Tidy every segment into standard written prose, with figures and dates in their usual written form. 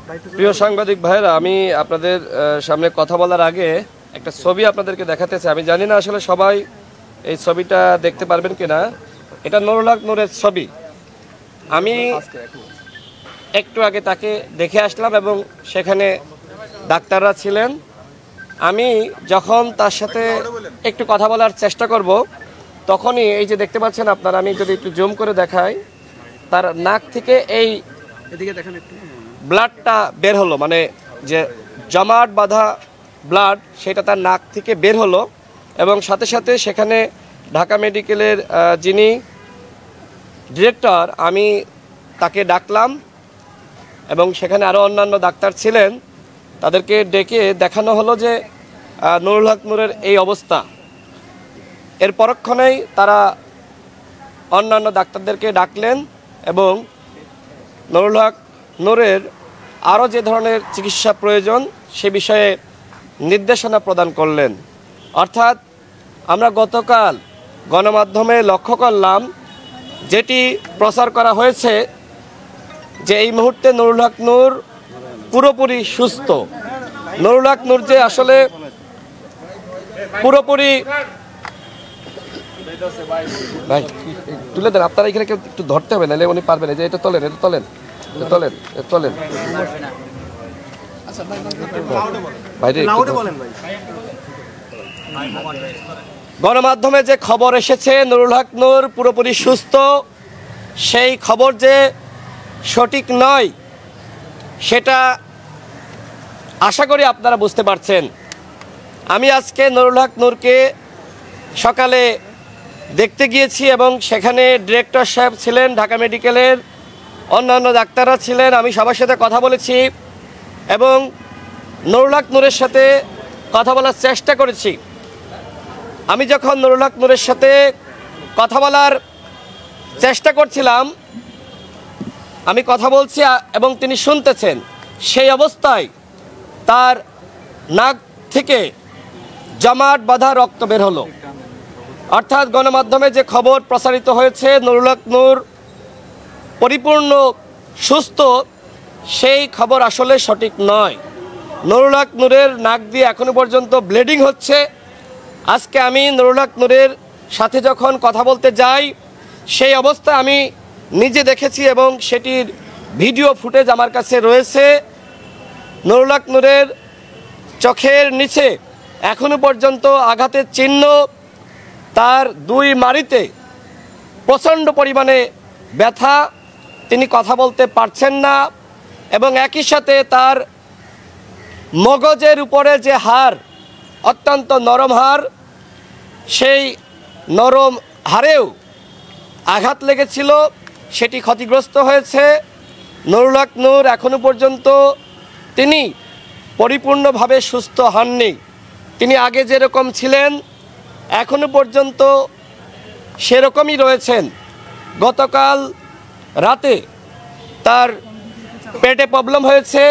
প্রিয় সাংবাদিক ভাইরা, আমি আপনাদের সামনে কথা বলার আগে একটা ছবি আপনাদেরকে দেখাতে চাই। আমি জানি না আসলে সবাই এই ছবিটা দেখতে পারবেন কিনা। এটা নুরুল হক নূরের ছবি। আমি একটু আগে তাকে দেখে আসলাম এবং সেখানে ডাক্তাররা ছিলেন। আমি যখন তার সাথে একটু কথা বলার চেষ্টা করব, তখনই এই যে দেখতে পাচ্ছেন আপনারা, আমি যদি একটু জুম করে দেখাই, তার নাক থেকে এই ব্লাডটা বের হলো, মানে যে জমাট বাঁধা ব্লাড সেটা তার নাক থেকে বের হলো। এবং সাথে সাথে সেখানে ঢাকা মেডিকেলের যিনি ডিরেক্টর, আমি তাকে ডাকলাম এবং সেখানে আরও অন্যান্য ডাক্তার ছিলেন, তাদেরকে ডেকে দেখানো হলো যে নুরুল হক নূরের এই অবস্থা। এর পরক্ষণেই তারা অন্যান্য ডাক্তারদেরকে ডাকলেন এবং নুরুল হক নূরের আরও যে ধরনের চিকিৎসা প্রয়োজন সে বিষয়ে নির্দেশনা প্রদান করলেন। অর্থাৎ আমরা গতকাল গণমাধ্যমে লক্ষ্য করলাম, যেটি প্রচার করা হয়েছে যে এই মুহূর্তে নুরুল হক নূর পুরোপুরি সুস্থ। নুরুল হক নূর যে আসলে পুরোপুরি, ভাই তুলে দেন আপনারা, এখানে একটু ধরতে হবে, নাহলে উনি পারবেন। যে এটা তোলেন, এটা তোলেন, তোলেন, তোলেন গণমাধ্যমে যে খবর এসেছে নুরুল হক নূর পুরোপুরি সুস্থ, সেই খবর যে সঠিক নয় সেটা আশা করি আপনারা বুঝতে পারছেন। আমি আজকে নুরুল হক নূরকে সকালে দেখতে গিয়েছি এবং সেখানে ডিরেক্টর সাহেব ছিলেন, ঢাকা মেডিকেলের অন্যান্য ডাক্তাররা ছিলেন। আমি সবার সাথে কথা বলেছি এবং নুরুল হক নূরের সাথে কথা বলার চেষ্টা করেছি। আমি যখন নুরুল হক নূরের সাথে কথা বলার চেষ্টা করছিলাম, আমি কথা বলছি এবং তিনি শুনতেছেন, সেই অবস্থায় তার নাক থেকে জমাট বাঁধা রক্ত বের হলো। অর্থাৎ গণমাধ্যমে যে খবর প্রচারিত হয়েছে নুরুল হক নূর পরিপূর্ণ সুস্থ, সেই খবর আসলে সঠিক নয়। নুরুল হক নূরের নাক দিয়ে এখনো পর্যন্ত ব্লিডিং হচ্ছে। আজকে আমি নুরুল হক নূরের সাথে যখন কথা বলতে যাই, সেই অবস্থায় আমি নিজে দেখেছি এবং সেটির ভিডিও ফুটেজ আমার কাছে রয়েছে। নুরুল হক নূরের চোখের নিচে এখনো পর্যন্ত আঘাতের চিহ্ন, তার দুই মাড়িতে প্রচণ্ড পরিমাণে ব্যথা, তিনি কথা বলতে পারছেন না এবং একই সাথে তার মগজের উপরে যে হাড়, অত্যন্ত নরম হাড়, সেই নরম হাড়েও আঘাত লেগেছিল, সেটি ক্ষতিগ্রস্ত হয়েছে। নুরুল হক নূর এখনো পর্যন্ত তিনি পরিপূর্ণভাবে সুস্থ হননি। তিনি আগে যেরকম ছিলেন এখনো পর্যন্ত সেরকমই রয়েছেন। গতকাল রাতে তার পেটে প্রবলেম হয়েছে,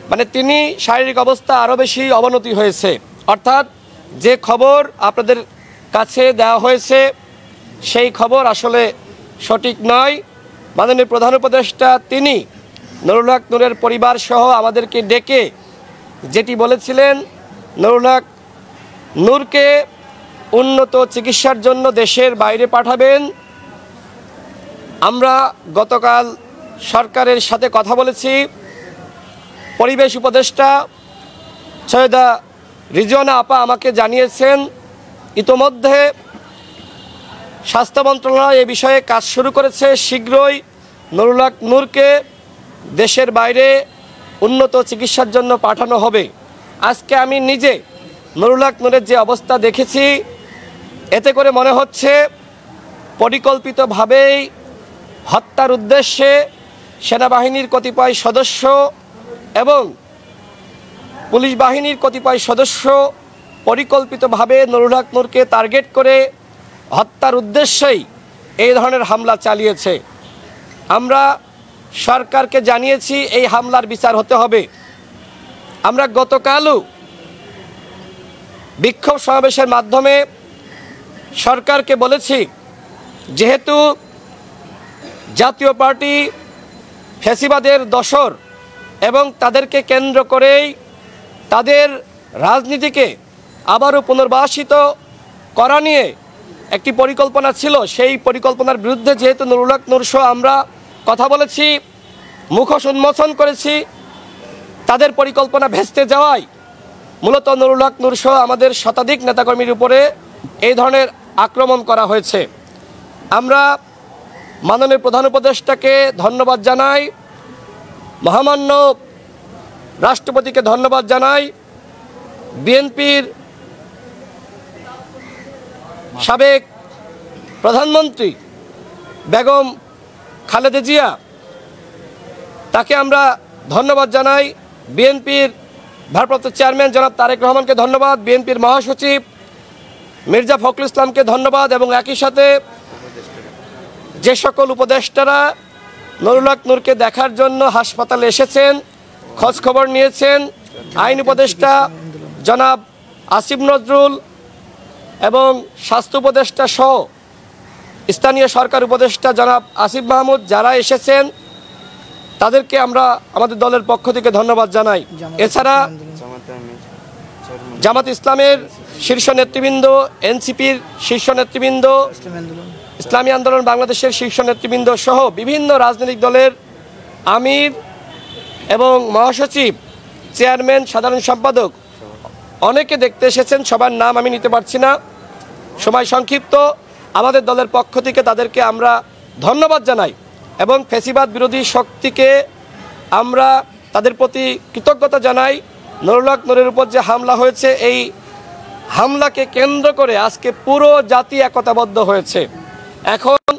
মানে তিনি শারীরিক অবস্থা আরও বেশি অবনতি হয়েছে। অর্থাৎ যে খবর আপনাদের কাছে দেওয়া হয়েছে সেই খবর আসলে সঠিক নয়। মাননীয় প্রধান উপদেষ্টা তিনি নুরুল হক নূরের পরিবার সহ আমাদেরকে ডেকে যেটি বলেছিলেন, নুরুল হক নূরকে উন্নত চিকিৎসার জন্য দেশের বাইরে পাঠাবেন। আমরা গতকাল সরকারের সাথে কথা বলেছি। পরিবেশ উপদেষ্টা সৈয়দা রিজওয়ানা আপা আমাকে জানিয়েছেন ইতোমধ্যে স্বাস্থ্য মন্ত্রণালয় এ বিষয়ে কাজ শুরু করেছে। শীঘ্রই নুরুল হক নূরকে দেশের বাইরে উন্নত চিকিৎসার জন্য পাঠানো হবে। আজকে আমি নিজে নুরুল হক নূরের যে অবস্থা দেখেছি, এতে করে মনে হচ্ছে পরিকল্পিতভাবেই হত্যার উদ্দেশ্যে সেনাবাহিনীর কতিপয় সদস্য এবং পুলিশ বাহিনীর কতিপয় সদস্য পরিকল্পিতভাবে নুরুল হক নূরকে টার্গেট করে হত্যার উদ্দেশ্যেই এই ধরনের হামলা চালিয়েছে। আমরা সরকারকে জানিয়েছি এই হামলার বিচার হতে হবে। আমরা গতকালও বিক্ষোভ সমাবেশের মাধ্যমে সরকারকে বলেছি, যেহেতু জাতীয় পার্টি ফ্যাসিবাদের দোসর এবং তাদেরকে কেন্দ্র করেই তাদের রাজনীতিকে আবারও পুনর্বাসিত করা নিয়ে একটি পরিকল্পনা ছিল। সেই পরিকল্পনার বিরুদ্ধে যেহেতু নুরুল হক নূর সহ আমরা কথা বলেছি, মুখোশ উন্মোচন করেছি, তাদের পরিকল্পনা ভেস্তে যাওয়ায় মূলত নুরুল হক নূর সহ আমাদের শতাধিক নেতাকর্মীর উপরে এই ধরনের আক্রমণ করা হয়েছে। আমরা মাননীয় প্রধান উপদেষ্টাকে ধন্যবাদ জানাই, মহামান্য রাষ্ট্রপতিকে ধন্যবাদ জানাই, বিএনপির সাবেক প্রধানমন্ত্রী বেগম খালেদা জিয়া, তাকে আমরা ধন্যবাদ জানাই, বিএনপির ভারপ্রাপ্ত চেয়ারম্যান জনাব তারেক রহমানকে ধন্যবাদ, বিএনপির মহাসচিব মির্জা ফখরুল ইসলামকে ধন্যবাদ, এবং একই সাথে যে সকল উপদেষ্টারা নুরুল হক নূরকে দেখার জন্য হাসপাতালে এসেছেন, খোঁজ খবর নিয়েছেন, আইন উপদেষ্টা জনাব আসিফ নজরুল এবং স্বাস্থ্য উপদেষ্টা সহ স্থানীয় সরকার উপদেষ্টা জনাব আসিফ মাহমুদ, যারা এসেছেন তাদেরকে আমরা আমাদের দলের পক্ষ থেকে ধন্যবাদ জানাই। এছাড়া জামাত ইসলামের শীর্ষ নেতৃবৃন্দ, এনসিপির শীর্ষ নেতৃবৃন্দ, ইসলামী আন্দোলন বাংলাদেশের শীর্ষ নেতৃবৃন্দ সহ বিভিন্ন রাজনৈতিক দলের আমির এবং মহাসচিব, চেয়ারম্যান, সাধারণ সম্পাদক অনেকে দেখতে এসেছেন। সবার নাম আমি নিতে পারছি না, সময় সংক্ষিপ্ত। আমাদের দলের পক্ষ থেকে তাদেরকে আমরা ধন্যবাদ জানাই এবং ফ্যাসিবাদ বিরোধী শক্তিকে আমরা তাদের প্রতি কৃতজ্ঞতা জানাই। নুরুল হক নূরের উপর যে হামলা হয়েছে, এই হামলাকে কেন্দ্র করে আজকে পুরো জাতি একতাবদ্ধ হয়েছে। এখন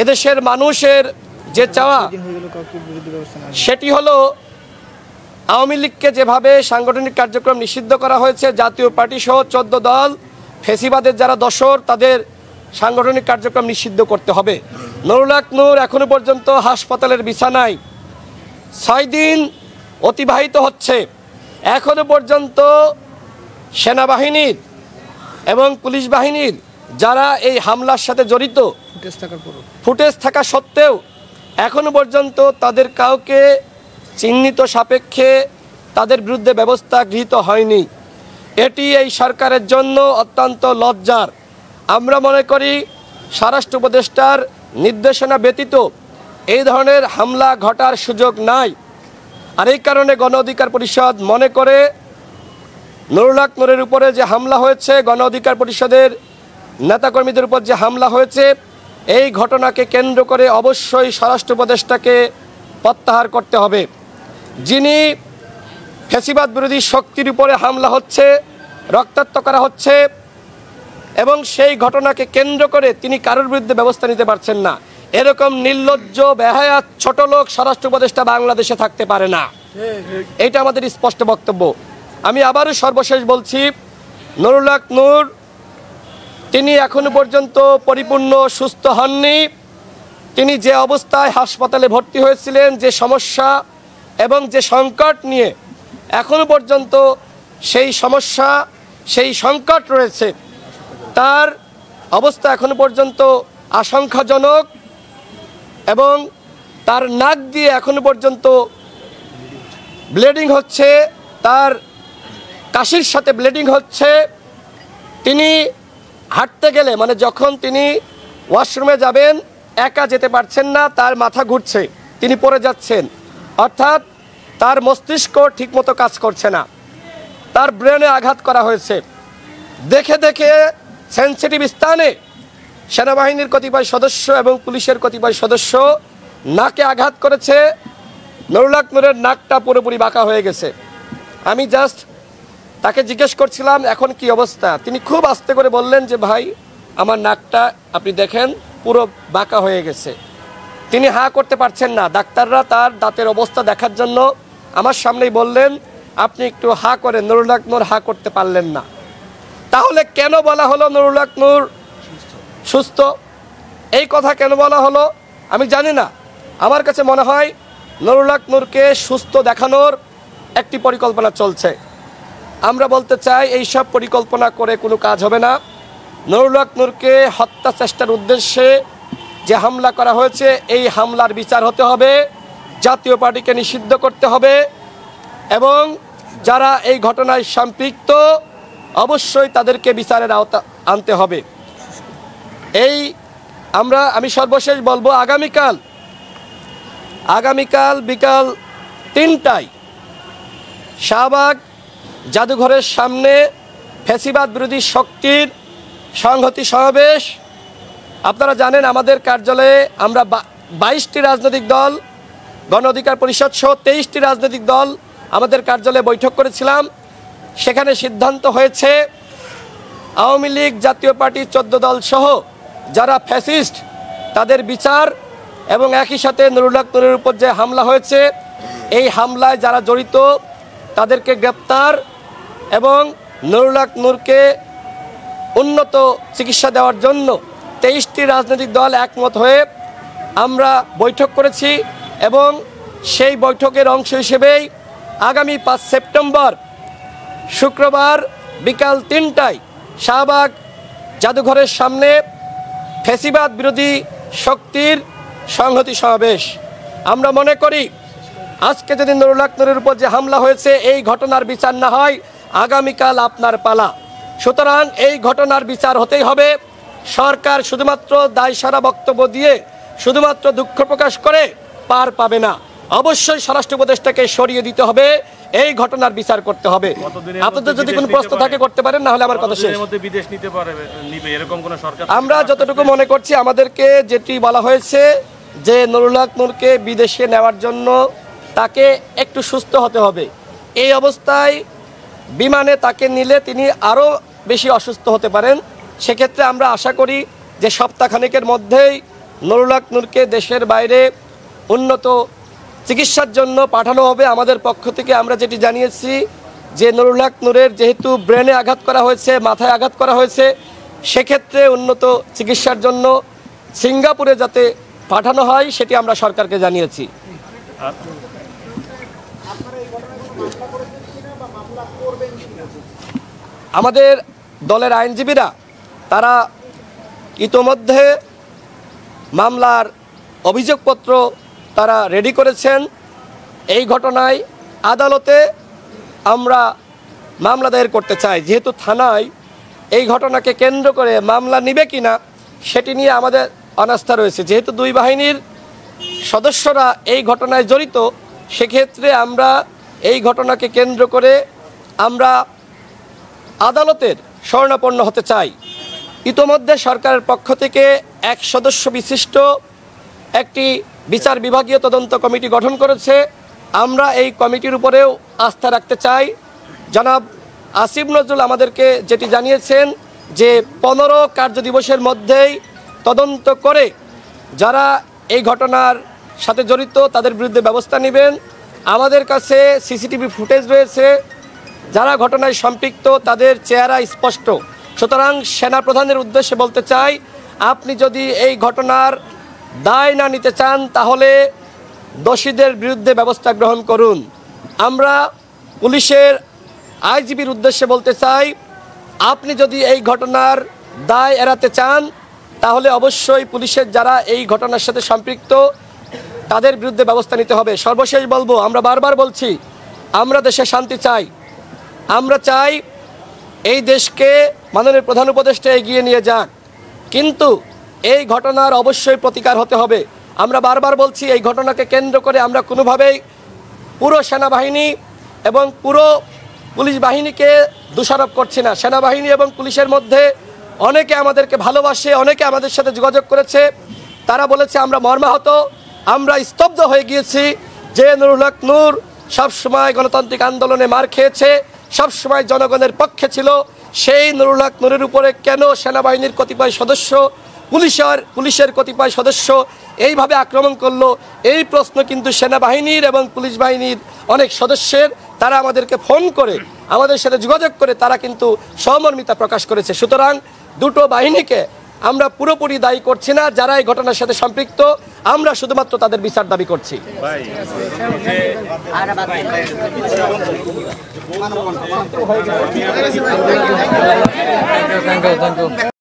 এদেশের মানুষের যে চাওয়া সেটি হলো আওয়ামী লীগকে যেভাবে সাংগঠনিক কার্যক্রম নিষিদ্ধ করা হয়েছে, জাতীয় পার্টি সহ 14 দল ফেসিবাদের যারা দোসর তাদের সাংগঠনিক কার্যক্রম নিষিদ্ধ করতে হবে। নুরুল হক নূর এখনো পর্যন্ত হাসপাতালের বিছানায় 6 দিন অতিবাহিত হচ্ছে। এখনো পর্যন্ত সেনাবাহিনীর এবং পুলিশ বাহিনীর যারা এই হামলার সাথে জড়িত ফুটেজ থাকা সত্ত্বেও এখনো পর্যন্ত তাদের কাউকে চিহ্নিত সাপেক্ষে তাদের বিরুদ্ধে ব্যবস্থা গৃহীত হয়নি। এটি এই সরকারের জন্য অত্যন্ত লজ্জার। আমরা মনে করি স্বরাষ্ট্র উপদেষ্টার নির্দেশনা ব্যতীত এই ধরনের হামলা ঘটার সুযোগ নাই। আর এই কারণে গণ অধিকার পরিষদ মনে করে নুরুল হক নূরের উপরে যে হামলা হয়েছে, গণ অধিকার পরিষদের নেতাকর্মীদের উপর যে হামলা হয়েছে, এই ঘটনাকে কেন্দ্র করে অবশ্যই স্বরাষ্ট্র উপদেষ্টাকে প্রত্যাহার করতে হবে। যিনি ফ্যাসিবাদ বিরোধী শক্তির উপরে হামলা হচ্ছে, রক্তাক্ত করা হচ্ছে এবং সেই ঘটনাকে কেন্দ্র করে তিনি কারোর বিরুদ্ধে ব্যবস্থা নিতে পারছেন না, এরকম নির্লজ্জ বেহায়া ছোট লোক স্বরাষ্ট্র উপদেষ্টা বাংলাদেশে থাকতে পারে না। এটা আমাদের স্পষ্ট বক্তব্য। আমি আবারও সর্বশেষ বলছি, নুরুল হক নূর তিনি এখনো পর্যন্ত পরিপূর্ণ সুস্থ হননি। তিনি যে অবস্থায় হাসপাতালে ভর্তি হয়েছিলেন, যে সমস্যা এবং যে সংকট নিয়ে এখনো পর্যন্ত সেই সমস্যা, সেই সংকট রয়েছে, তার অবস্থা এখনো পর্যন্ত আশঙ্কাজনক এবং তার নাক দিয়ে এখনো পর্যন্ত ব্লিডিং হচ্ছে, তার কাশির সাথে ব্লিডিং হচ্ছে। তিনি হাঁটতে গেলে, মানে যখন তিনি ওয়াশরুমে যাবেন, একা যেতে পারছেন না, তার মাথা ঘুরছে, তিনি পড়ে যাচ্ছেন, অর্থাৎ তার মস্তিষ্ক ঠিকমতো কাজ করছে না, তার ব্রেনে আঘাত করা হয়েছে। দেখে দেখে সেন্সিটিভ স্থানে সেনাবাহিনীর কতিপয় সদস্য এবং পুলিশের কতিপয় সদস্য নাকে আঘাত করেছে। নুরুল হক নূরের নাকটা পুরোপুরি বাঁকা হয়ে গেছে। আমি জাস্ট তাকে জিজ্ঞেস করছিলাম এখন কি অবস্থা, তিনি খুব আস্তে করে বললেন যে ভাই আমার নাকটা আপনি দেখেন পুরো বাঁকা হয়ে গেছে। তিনি হা করতে পারছেন না। ডাক্তাররা তার দাঁতের অবস্থা দেখার জন্য আমার সামনেই বললেন আপনি একটু হা করেন। নুরুল হক নূর হা করতে পারলেন না। তাহলে কেন বলা হলো নুরুল হক নূর সুস্থ? এই কথা কেন বলা হলো আমি জানি না। আমার কাছে মনে হয় নুরুল হক নূরকে সুস্থ দেখানোর একটি পরিকল্পনা চলছে। আমরা বলতে চাই এই সব পরিকল্পনা করে কোনো কাজ হবে না। নুরুল হক নূরকে হত্যা চেষ্টার উদ্দেশ্যে যে হামলা করা হয়েছে, এই হামলার বিচার হতে হবে। জাতীয় পার্টিকে নিষিদ্ধ করতে হবে এবং যারা এই ঘটনায় সম্পৃক্ত অবশ্যই তাদেরকে বিচারের আওতা আনতে হবে। আমি সর্বশেষ বলবো, আগামীকাল বিকাল 3টায় শাহবাগ জাদুঘরের সামনে ফ্যাসিবাদ বিরোধী শক্তির সংহতি সমাবেশ। আপনারা জানেন আমাদের কার্যালয়ে আমরা 22টি রাজনৈতিক দল, গণ অধিকার পরিষদ সহ 23টি রাজনৈতিক দল আমাদের কার্যালয়ে বৈঠক করেছিলাম। সেখানে সিদ্ধান্ত হয়েছে আওয়ামী লীগ, জাতীয় পার্টি 14 দল সহ যারা ফ্যাসিস্ট তাদের বিচার এবং একই সাথে নুরুল হক নূরের উপর যে হামলা হয়েছে এই হামলায় যারা জড়িত তাদেরকে গ্রেপ্তার এবং নুরুল হক নূরকে উন্নত চিকিৎসা দেওয়ার জন্য 23টি রাজনৈতিক দল একমত হয়ে আমরা বৈঠক করেছি এবং সেই বৈঠকের অংশ হিসেবেই আগামী 5 সেপ্টেম্বর শুক্রবার বিকাল 3টায় শাহবাগ জাদুঘরের সামনে ফ্যাসিবাদ বিরোধী শক্তির সংহতি সমাবেশ। আমরা মনে করি আজকে যদি নুরুল হক নূরের উপর যে হামলা হয়েছে এই ঘটনার বিচার না হয় আগামীকাল আপনার পালা। সুতরাং এই ঘটনার বিচার হতেই হবে। সরকার শুধুমাত্র দায়সারা বক্তব্য দিয়ে শুধুমাত্র দুঃখ প্রকাশ করে পার পাবে না, অবশ্যই স্বরাষ্ট্র উপদেষ্টাকে সরিয়ে দিতে হবে, এই ঘটনার বিচার করতে হবে। আপনাদের যদি কোনো প্রশ্ন থাকে করতে পারেন, না হলে আমার কথা শেষ। আমরা যতটুকু মনে করছি আমাদেরকে যেটি বলা হয়েছে যে নুরুল হক নূরকে বিদেশে নেওয়ার জন্য তাকে একটু সুস্থ হতে হবে। এই অবস্থায় বিমানে তাকে নিলে তিনি আরও বেশি অসুস্থ হতে পারেন। সেক্ষেত্রে আমরা আশা করি যে সপ্তাহখানেকের মধ্যেই নুরুল হক নূরকে দেশের বাইরে উন্নত চিকিৎসার জন্য পাঠানো হবে। আমাদের পক্ষ থেকে আমরা যেটি জানিয়েছি যে নুরুল হক নূরের যেহেতু ব্রেনে আঘাত করা হয়েছে, মাথায় আঘাত করা হয়েছে, সেক্ষেত্রে উন্নত চিকিৎসার জন্য সিঙ্গাপুরে যাতে পাঠানো হয় সেটি আমরা সরকারকে জানিয়েছি। আমাদের দলের আইনজীবীরা তারা ইতোমধ্যে মামলার অভিযোগপত্র তারা রেডি করেছেন। এই ঘটনায় আদালতে আমরা মামলা দায়ের করতে চাই। যেহেতু থানায় এই ঘটনাকে কেন্দ্র করে মামলা নিবে কিনা সেটি নিয়ে আমাদের অনাস্থা রয়েছে। যেহেতু দুই বাহিনীর সদস্যরা এই ঘটনায় জড়িত, সেক্ষেত্রে আমরা এই ঘটনাকে কেন্দ্র করে আমরা আদালতের শরণাপন্ন হতে চাই। ইতোমধ্যে সরকারের পক্ষ থেকে 1 সদস্য বিশিষ্ট একটি বিচার বিভাগীয় তদন্ত কমিটি গঠন করেছে। আমরা এই কমিটির উপরেও আস্থা রাখতে চাই। জনাব আসিফ নজরুল আমাদেরকে যেটি জানিয়েছেন যে 15 কার্যদিবসের মধ্যেই তদন্ত করে যারা এই ঘটনার সাথে জড়িত তাদের বিরুদ্ধে ব্যবস্থা নেবেন। আমাদের কাছে সিসিটিভি ফুটেজ রয়েছে, যারা ঘটনায় সম্পৃক্ত তাদের চেহারা স্পষ্ট। সুতরাং সেনাপ্রধানের উদ্দেশ্যে বলতে চাই, আপনি যদি এই ঘটনার দায় না নিতে চান তাহলে দোষীদের বিরুদ্ধে ব্যবস্থা গ্রহণ করুন। আমরা পুলিশের আইজিপির উদ্দেশ্যে বলতে চাই, আপনি যদি এই ঘটনার দায় এড়াতে চান তাহলে অবশ্যই পুলিশের যারা এই ঘটনার সাথে সম্পৃক্ত তাদের বিরুদ্ধে ব্যবস্থা নিতে হবে। সর্বশেষ বলবো, আমরা বারবার বলছি আমরা দেশে শান্তি চাই। আমরা চাই এই দেশকে মাননীয় প্রধান উপদেষ্টা এগিয়ে নিয়ে যাক, কিন্তু এই ঘটনার অবশ্যই প্রতিকার হতে হবে। আমরা বারবার বলছি এই ঘটনাকে কেন্দ্র করে আমরা কোনোভাবেই পুরো সেনাবাহিনী এবং পুরো পুলিশ বাহিনীকে দোষারোপ করছি না। সেনাবাহিনী এবং পুলিশের মধ্যে অনেকে আমাদেরকে ভালোবাসে, অনেকে আমাদের সাথে যোগাযোগ করেছে, তারা বলেছে আমরা মর্মাহত, আমরা স্তব্ধ হয়ে গিয়েছি যে নুরুল হক নূর সবসময় গণতান্ত্রিক আন্দোলনে মার খেয়েছে, সবসময় জনগণের পক্ষে ছিল। সেই নুরুল হক নূরের উপরে কেন সেনাবাহিনীর কতিপয় সদস্য, পুলিশের কতিপয় সদস্য এইভাবে আক্রমণ করলো, এই প্রশ্ন কিন্তু সেনাবাহিনীর এবং পুলিশ বাহিনীর অনেক সদস্যের, তারা আমাদেরকে ফোন করে আমাদের সাথে যোগাযোগ করে তারা কিন্তু সহমর্মিতা প্রকাশ করেছে। সুতরাং দুটো বাহিনীকে আমরা পুরোপুরি দায়ী করছি না। যারা এই ঘটনার সাথে সম্পৃক্ত আমরা শুধুমাত্র তাদের বিচার দাবি করছি।